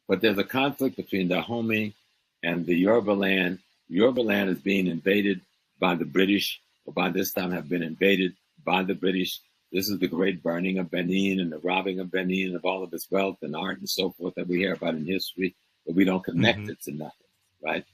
But there's a conflict between the Dahomey and the Yoruba land. Yoruba land is being invaded by the British, or by this time have been invaded by the British. This is the great burning of Benin and the robbing of Benin of all of its wealth and art and so forth that we hear about in history, but we don't connect it to nothing, right?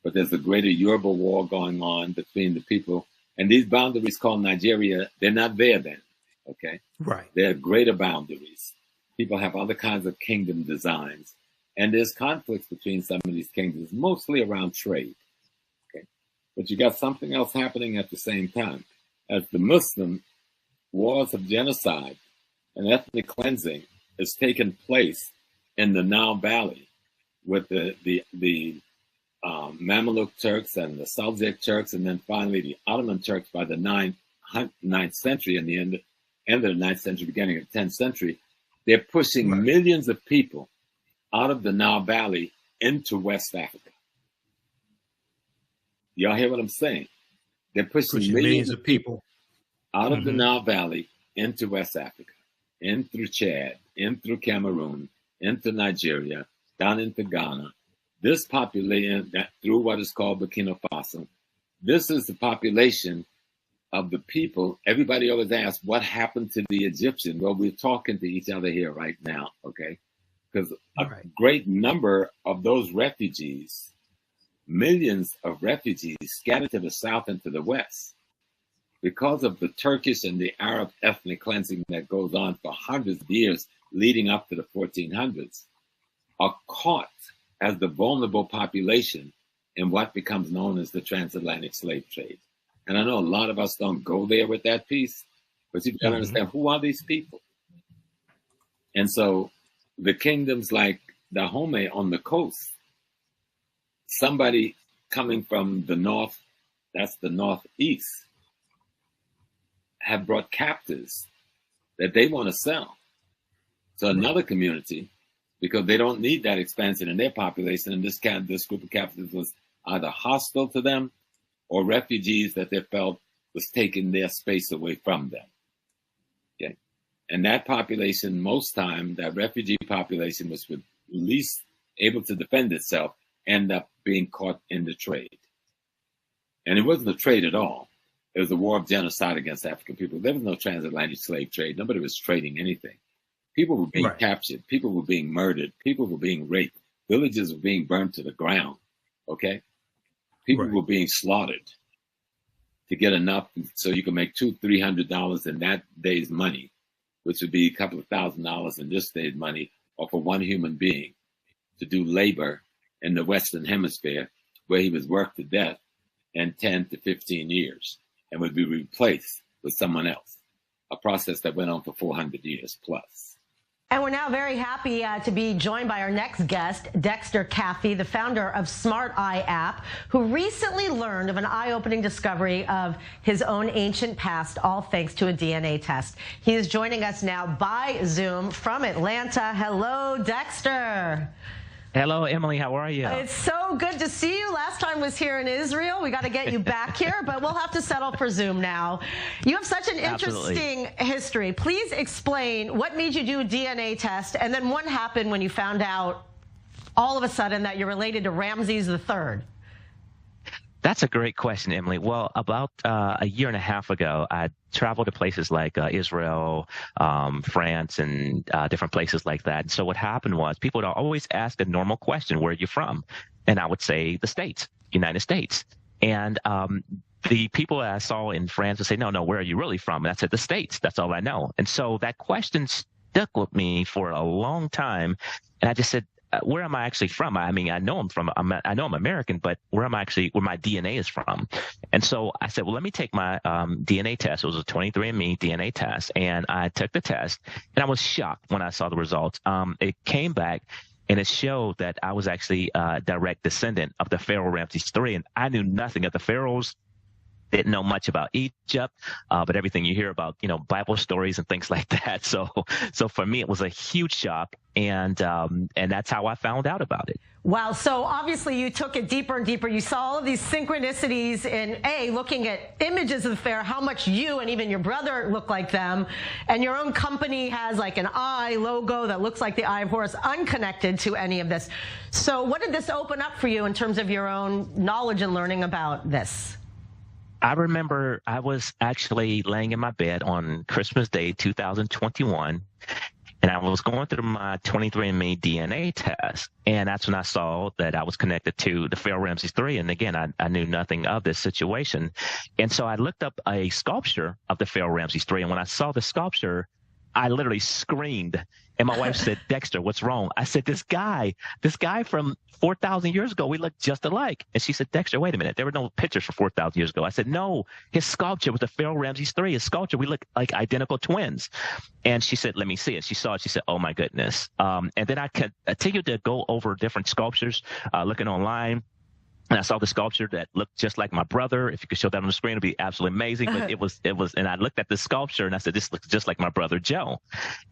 But there's a greater Yoruba war going on between the people. And these boundaries called Nigeria, they're not there then, okay? Right. They're greater boundaries. People have other kinds of kingdom designs. And there's conflicts between some of these kingdoms, mostly around trade, okay? But you got something else happening at the same time. As the Muslim wars of genocide and ethnic cleansing has taken place in the Nile Valley with the Mamluk Turks and the Seljuk Turks, and then finally the Ottoman Turks by the 9th century and the end of the 9th century, beginning of the 10th century. They're pushing millions of people out of the Nile Valley into West Africa. Y'all hear what I'm saying? They're pushing millions of people out of the Nile Valley into West Africa, in through Chad, in through Cameroon, into Nigeria, down into Ghana. This population, through what is called Burkina Faso, this is the population of the people. Everybody always asks, what happened to the Egyptian? Well, we're talking to each other here right now, okay? Because a great number of those refugees, millions of refugees scattered to the south and to the west, because of the Turkish and the Arab ethnic cleansing that goes on for hundreds of years leading up to the 1400s, are caught as the vulnerable population in what becomes known as the transatlantic slave trade. And I know a lot of us don't go there with that piece, but you've got to understand, who are these people? And so the kingdoms like Dahomey on the coast, somebody coming from the north, that's the northeast, have brought captives that they want to sell to another community because they don't need that expansion in their population. And this group of captives was either hostile to them or refugees that they felt was taking their space away from them. Okay. And that population, most time, that refugee population was least able to defend itself, end up being caught in the trade. And it wasn't a trade at all. It was a war of genocide against African people. There was no transatlantic slave trade. Nobody was trading anything. People were being captured. People were being murdered. People were being raped. Villages were being burned to the ground. Okay? People were being slaughtered to get enough so you can make $200-300 in that day's money, which would be a couple of $1,000s in this day's money, or for one human being to do labor in the Western Hemisphere, where he was worked to death in 10 to 15 years and would be replaced with someone else, a process that went on for 400 years plus. And we're now very happy to be joined by our next guest, Dexter Caffey, the founder of Smart Eye app, who recently learned of an eye-opening discovery of his own ancient past, all thanks to a DNA test. He is joining us now by Zoom from Atlanta. Hello, Dexter. Hello, Emily. How are you? It's so good to see you. Last time was here in Israel. We got to get you back here, but we'll have to settle for Zoom now. You have such an interesting history. Please explain what made you do a DNA test, and then what happened when you found out all of a sudden that you're related to Ramses III. That's a great question, Emily. Well, about a year and a half ago, I traveled to places like Israel, France, and different places like that. And so what happened was people would always ask the normal question, where are you from? And I would say the States, United States. And the people that I saw in France would say, no, where are you really from? And I said, the States. That's all I know. And so that question stuck with me for a long time. And I just said, where am I actually from? I mean, I know I'm American, but where my DNA is from? And so I said, well, let me take my DNA test. It was a 23andMe DNA test. And I took the test, and I was shocked when I saw the results. It came back, and it showed that I was actually a direct descendant of the Pharaoh Ramses III. And I knew nothing of the pharaohs. Didn't know much about Egypt, but everything you hear about, Bible stories and things like that. So for me, it was a huge shock. And that's how I found out about it. Wow. So obviously you took it deeper and deeper. You saw all of these synchronicities in looking at images of the pharaoh, how much you and even your brother look like them. And your own company has like an eye logo that looks like the Eye of Horus, unconnected to any of this. So what did this open up for you in terms of your own knowledge and learning about this? I remember I was actually laying in my bed on Christmas Day, 2021. And I was going through my 23andMe DNA test, and that's when I saw that I was connected to the Pharaoh Ramses III. And again, I knew nothing of this situation. And so I looked up a sculpture of the Pharaoh Ramses III. And when I saw the sculpture, I literally screamed. And my wife said, Dexter, what's wrong? I said, this guy from 4,000 years ago, we look just alike. And she said, Dexter, wait a minute. There were no pictures from 4,000 years ago. I said, no, his sculpture was the Pharaoh Ramses III. His sculpture, we look like identical twins. And she said, let me see it. She saw it. She said, oh, my goodness. And then I continued to go over different sculptures, looking online. And I saw the sculpture that looked just like my brother. If you could show that on the screen, it'd be absolutely amazing. But it was, and I looked at the sculpture and I said, this looks just like my brother Joe.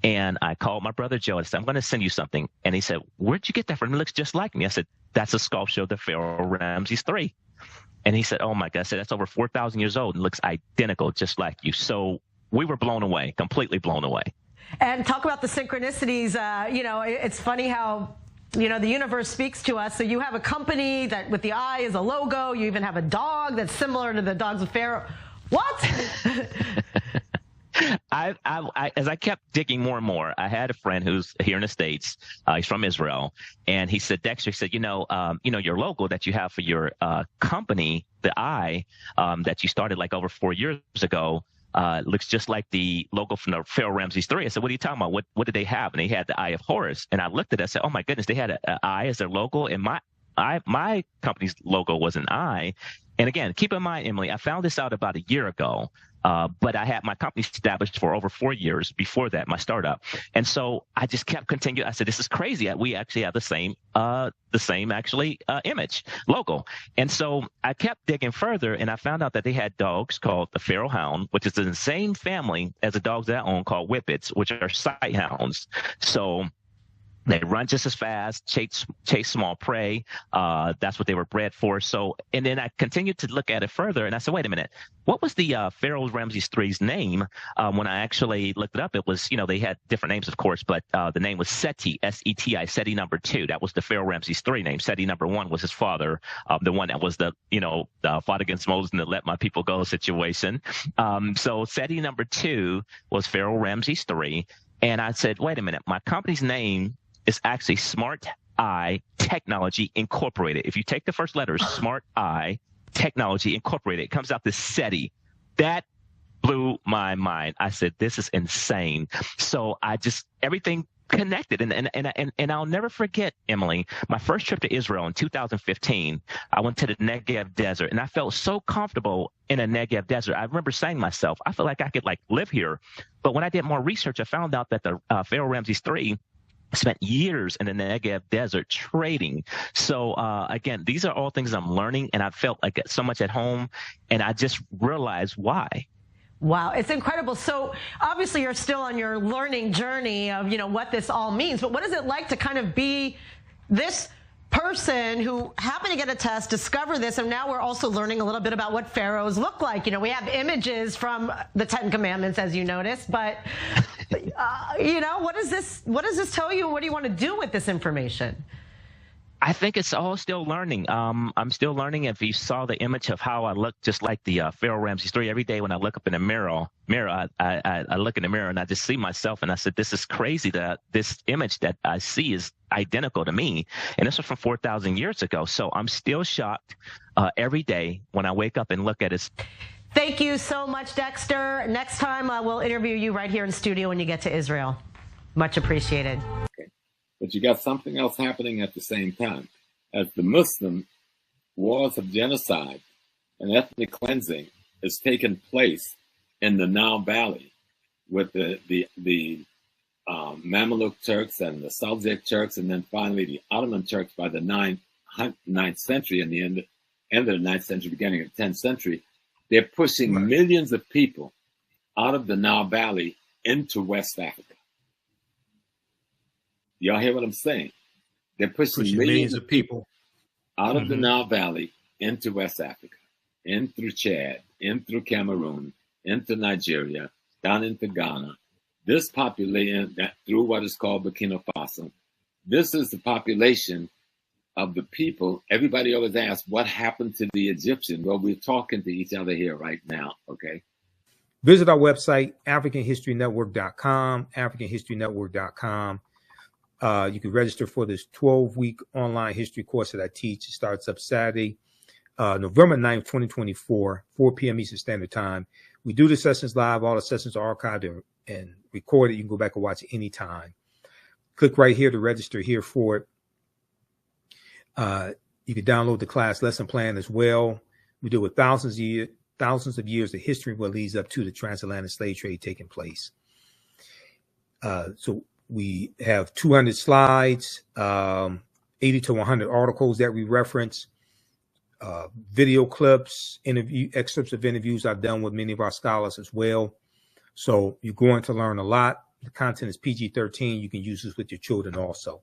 And I called my brother Joe and I said, I'm going to send you something. And he said, where'd you get that from? It looks just like me. I said, that's a sculpture of the Pharaoh Ramses III. And he said, oh my God. I said, that's over 4,000 years old and looks identical, just like you. So we were blown away, completely blown away. And talk about the synchronicities. It's funny how, the universe speaks to us. So you have a company that with the eye is a logo. You even have a dog that's similar to the dogs of Pharaoh. What? As I kept digging more and more, I had a friend who's here in the States. He's from Israel. And he said, Dexter, he said, your logo that you have for your company, the eye that you started like over 4 years ago, looks just like the logo from the Pharaoh Ramses III. I said, what are you talking about? What did they have? And they had the Eye of Horus. And I looked at it, I said, oh my goodness, they had an eye as their logo. And my company's logo was an eye. And again, keep in mind, Emily, I found this out about a year ago. But I had my company established for over 4 years before that, my startup. And so I just kept continuing. I said, this is crazy. We actually have the same image, logo. And so I kept digging further and I found out that they had dogs called the Pharaoh Hound, which is in the same family as the dogs that I own called Whippets, which are sight hounds. So they run just as fast, chase small prey. That's what they were bred for. So, and then I continued to look at it further, and I said, wait a minute, what was the Pharaoh Ramses III's name? When I actually looked it up, it was, they had different names, of course, but the name was Seti, S-E-T-I, Seti number 2. That was the Pharaoh Ramses III name. Seti number 1 was his father, the one that was the fought against Moses and the let my people go situation. So Seti number 2 was Pharaoh Ramses III. And I said, wait a minute, my company's name is actually Smart Eye Technology Incorporated. If you take the first letters, Smart Eye Technology Incorporated, it comes out to SETI. That blew my mind. I said, this is insane. So everything connected. And I'll never forget, Emily, my first trip to Israel in 2015, I went to the Negev Desert and I felt so comfortable in a Negev Desert. I remember saying to myself, I feel like I could live here. But when I did more research, I found out that the Pharaoh Ramses III spent years in the Negev Desert trading. So, again, these are all things I'm learning, and I felt like so much at home, and I just realized why. Wow, it's incredible. So obviously you're still on your learning journey of, what this all means, but what is it like to kind of be this person who happened to get a test, discover this, and now we're also learning a little bit about what pharaohs look like. We have images from the 10 Commandments, as you noticed, but what does this tell you? What do you want to do with this information? I think it's all still learning. I'm still learning. If you saw the image of how I look just like the Pharaoh Ramses III, every day when I look up in the mirror, I look in the mirror and I just see myself and I said, this is crazy that this image that I see is identical to me. And this was from 4,000 years ago. So I'm still shocked every day when I wake up and look at it. Thank you so much, Dexter. Next time we'll interview you right here in studio when you get to Israel. Much appreciated. Okay. But you got something else happening at the same time. As the Muslim wars of genocide and ethnic cleansing is taking place in the Nile Valley with the Mamluk Turks and the Seljuk Turks, and then finally the Ottoman Turks by the 9th century and the end of the 9th century, beginning of the 10th century. They're pushing millions of people out of the Nile Valley into West Africa. Y'all hear what I'm saying? They're pushing millions of people out of the Nile Valley into West Africa, in through Chad, in through Cameroon, into Nigeria, down into Ghana. This population, through what is called Burkina Faso, this is the population of the people. Everybody always asks, what happened to the Egyptian? Well, we're talking to each other here right now, okay? Visit our website, AfricanHistoryNetwork.com, AfricanHistoryNetwork.com. You can register for this 12-week online history course that I teach. It starts up Saturday, November 9th, 2024, 4 p.m. Eastern Standard Time. We do the sessions live. All the sessions are archived and recorded. You can go back and watch it anytime. Click right here to register here for it. You can download the class lesson plan as well. We deal with thousands of years of history, what leads up to the transatlantic slave trade taking place. So we have 200 slides, 80 to 100 articles that we reference, video clips, excerpts of interviews I've done with many of our scholars as well. So you're going to learn a lot. The content is PG-13. You can use this with your children also.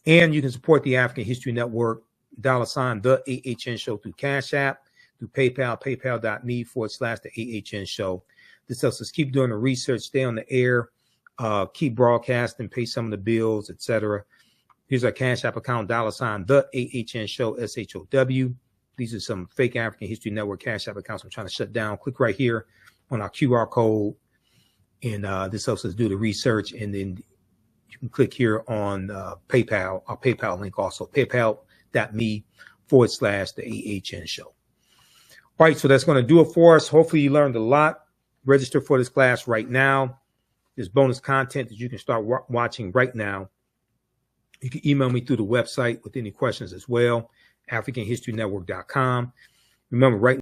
And you can support the African History Network, $, the AHN Show through Cash App, through PayPal, paypal.me/the AHN Show. This helps us keep doing the research, stay on the air, keep broadcasting, pay some of the bills, etc. Here's our Cash App account, $, the AHN Show, SHOW. These are some fake African History Network Cash App accounts I'm trying to shut down. Click right here on our QR code, and this helps us do the research. And then you can click here on PayPal, our PayPal link also, paypal.me/the AHN Show. All right, so that's going to do it for us. Hopefully you learned a lot. Register for this class right now. There's bonus content that you can start watching right now. You can email me through the website with any questions as well, AfricanHistoryNetwork.com. Remember, right